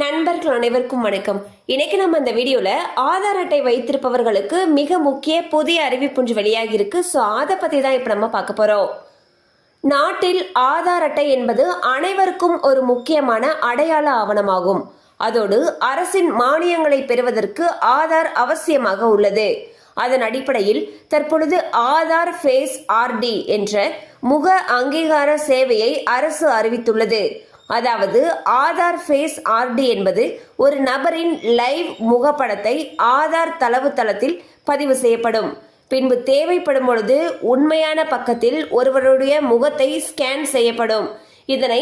நண்பர்கள் அனைவருக்கும் வணக்கம். இன்னைக்கு நம்ம இந்த வீடியோல ஆதார் அட்டை வைத்திருப்பவர்களுக்கு மிக முக்கிய புதிய அறிவிப்பு வெளியாகி இருக்கு. ஸோ அதை பத்தி தான் இப்ப நம்ம பார்க்க போறோம். நாட்டில் ஆதார் அட்டை என்பது அனைவருக்கும் ஒரு முக்கியமான அடையாள ஆவணமாகும். அதோடு அரசின் மானியங்களை பெறுவதற்கு ஆதார் அவசியமாக உள்ளது. அதன் அடிப்படையில் தற்பொழுது ஆதார் ஃபேஸ் ஆர்டி என்ற முக அங்கீகார சேவையை அரசு அறிவித்துள்ளது. அதாவது ஆதார் ஃபேஸ் ஆர்டி என்பது ஒரு நபரின் லைவ் முகப்படத்தை ஆதார் தளத்தில் பதிவு செய்யப்படும். பின்பு தேவைப்படும் பொழுது உண்மையான பக்கத்தில் ஒருவருடைய முகத்தை ஸ்கேன் செய்யப்படும். இதனை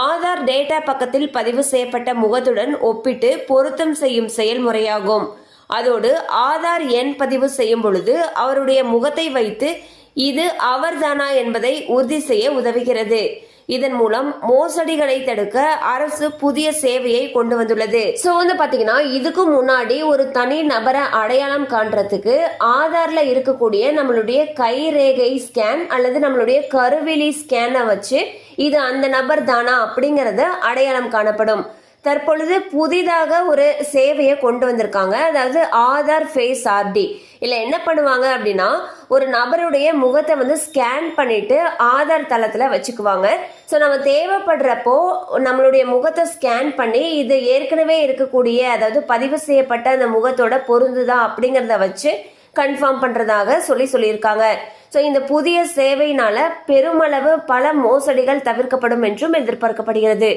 ஆதார் டேட்டா பக்கத்தில் பதிவு செய்யப்பட்ட முகத்துடன் ஒப்பிட்டு பொருத்தம் செய்யும் செயல்முறையாகும். அதோடு ஆதார் எண் பதிவு செய்யும் பொழுது அவருடைய முகத்தை வைத்து இது அவர்தானா என்பதை உறுதி செய்ய உதவுகிறது. இதன் மூலம் மோசடிகளை தடுக்க அரசு புதிய சேவையை கொண்டு வந்துள்ளது. சோ பாத்தீங்கன்னா இதுக்கு முன்னாடி ஒரு தனி நபரை அடையாளம் காண்றதுக்கு ஆதார்ல இருக்கக்கூடிய நம்மளுடைய கைரேகை ஸ்கேன் அல்லது நம்மளுடைய கருவிழி ஸ்கேனை வச்சு இது அந்த நபர் தானா அப்படிங்கறத அடையாளம் காணப்படும். தற்பொழுது புதிதாக ஒரு சேவையை கொண்டு வந்திருக்காங்க. அதாவது ஆதார் ஃபேஸ் ஆர்டி. இல்லை என்ன பண்ணுவாங்க அப்படின்னா ஒரு நபருடைய முகத்தை ஸ்கேன் பண்ணிட்டு ஆதார் தளத்தில் வச்சுக்குவாங்க. ஸோ நம்ம தேவைப்படுறப்போ நம்மளுடைய முகத்தை ஸ்கேன் பண்ணி இது ஏற்கனவே இருக்கக்கூடிய அதாவது பதிவு செய்யப்பட்ட அந்த முகத்தோட பொருந்துதா அப்படிங்கிறத வச்சு கன்ஃபார்ம் பண்றதாக சொல்லியிருக்காங்க. ஸோ இந்த புதிய சேவையினால பெருமளவு பல மோசடிகள் தவிர்க்கப்படும் என்றும் எதிர்பார்க்கப்படுகிறது.